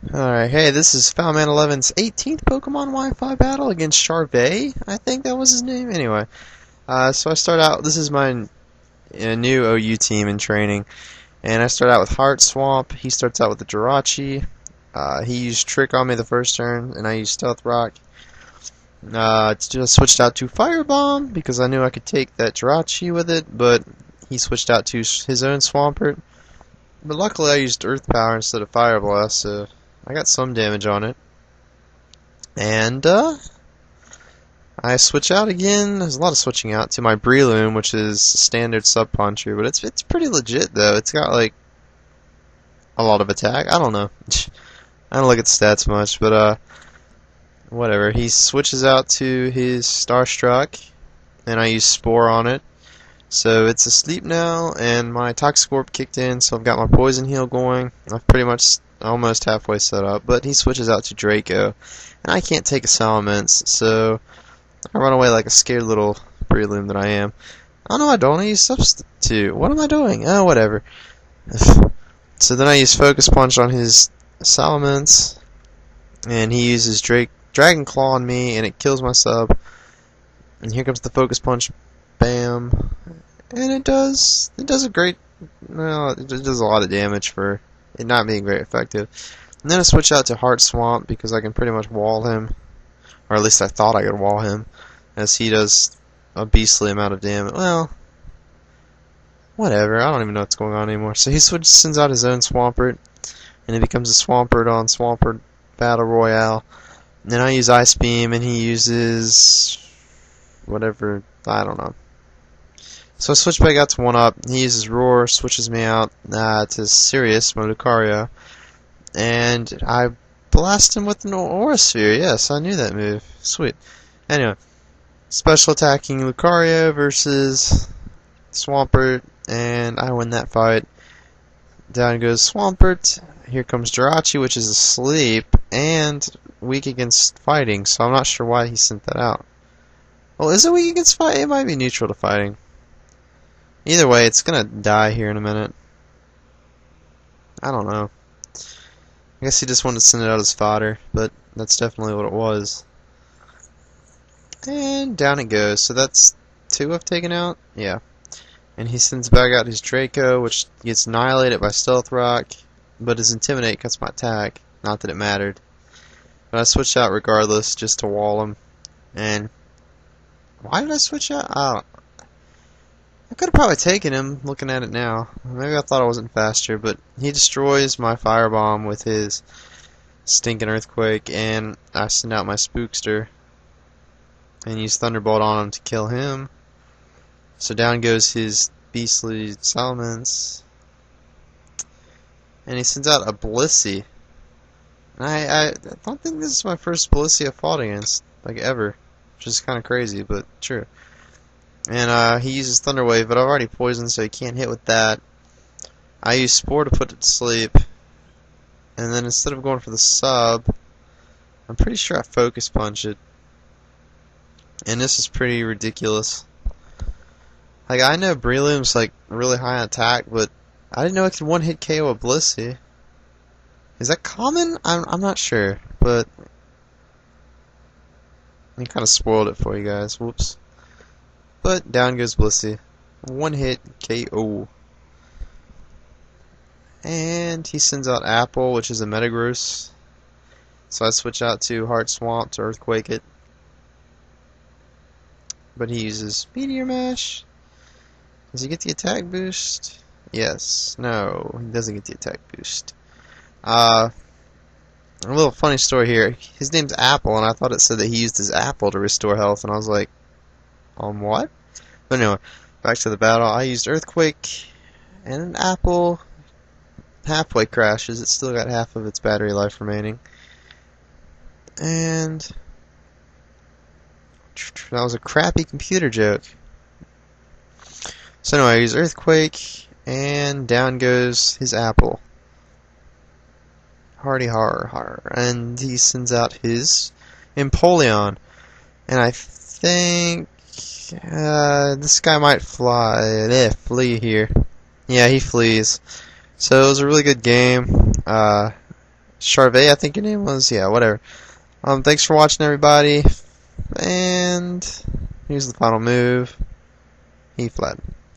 Alright, hey, this is Fowlman11's 18th Pokemon Wi-Fi battle against Charvey. I think that was his name. Anyway, so I start out, this is my new OU team in training, and I start out with Heart Swamp. He starts out with the Jirachi. He used Trick on me the first turn, and I used Stealth Rock. Just switched out to Firebomb, because I knew I could take that Jirachi with it, but he switched out to his own Swampert. But luckily I used Earth Power instead of Fire Blast, so I got some damage on it. And, I switch out again. There's a lot of switching out to my Breloom, which is standard sub puncher, but it's pretty legit though. It's got like a lot of attack. I don't know. I don't look at stats much, but whatever. He switches out to his Starstruck, and I use Spore on it. So it's asleep now, and my Toxcorp kicked in, so I've got my Poison Heal going. I've pretty much almost halfway set up, but he switches out to Draco, and I can't take a Salamence, so I run away like a scared little Breloom that I am. Oh no, I don't. I use Substitute. What am I doing? Oh, whatever. So then I use Focus Punch on his Salamence, and he uses Dragon Claw on me, and it kills my sub. And here comes the Focus Punch. Bam. And it does a great, well, it does a lot of damage for it not being very effective. And then I switch out to Heart Swamp because I can pretty much wall him, or at least I thought I could wall him, as he does a beastly amount of damage. Well, whatever, I don't even know what's going on anymore. So he sends out his own Swampert, and it becomes a Swampert on Swampert Battle Royale. And then I use Ice Beam, and he uses whatever, I don't know. So I switch back out to 1-Up. He uses Roar, switches me out to Sirius, my Lucario, and I blast him with an Aura Sphere. Yes, I knew that move. Sweet. Anyway, special attacking Lucario versus Swampert, and I win that fight. Down goes Swampert. Here comes Jirachi, which is asleep and weak against fighting, so I'm not sure why he sent that out. Well, is it weak against fighting? It might be neutral to fighting. Either way, it's gonna die here in a minute. I don't know. I guess he just wanted to send it out as fodder, but that's definitely what it was. And down it goes. So that's 2 I've taken out? Yeah. And he sends back out his Draco, which gets annihilated by Stealth Rock, but his Intimidate cuts my attack. Not that it mattered. But I switched out regardless, just to wall him. And why did I switch out? I could have probably taken him, looking at it now. Maybe I thought I wasn't faster, but he destroys my Firebomb with his stinking Earthquake, and I send out my Spookster and use Thunderbolt on him to kill him. So down goes his beastly Salamence, and he sends out a Blissey. And I don't think this is my first Blissey I've fought against, like ever, which is kind of crazy, but true. And he uses Thunder Wave, but I've already poisoned, so he can't hit with that. I use Spore to put it to sleep. And then instead of going for the sub, I'm pretty sure I Focus Punch it. And this is pretty ridiculous. Like, I know Breloom's like really high on attack, but I didn't know it could one-hit KO a Blissey. Is that common? I'm not sure, but I kind of spoiled it for you guys. Whoops. But down goes Blissey. 1-hit KO. And he sends out Apple, which is a Metagross. So I switch out to Heart Swamp to Earthquake it. But he uses Meteor Mash. Does he get the attack boost? Yes. No, he doesn't get the attack boost. A little funny story here. His name's Apple, and I thought it said that he used his apple to restore health, and I was like, what? But anyway, back to the battle. I used Earthquake and an apple. Halfway crashes. It's still got half of its battery life remaining. And that was a crappy computer joke. So anyway, I use Earthquake, and down goes his apple. Hardy har. And he sends out his Empoleon. And I think this guy might flee here. Yeah, he flees. So it was a really good game. Charvey, I think your name was. Yeah, whatever. Thanks for watching, everybody. And here's the final move. He fled.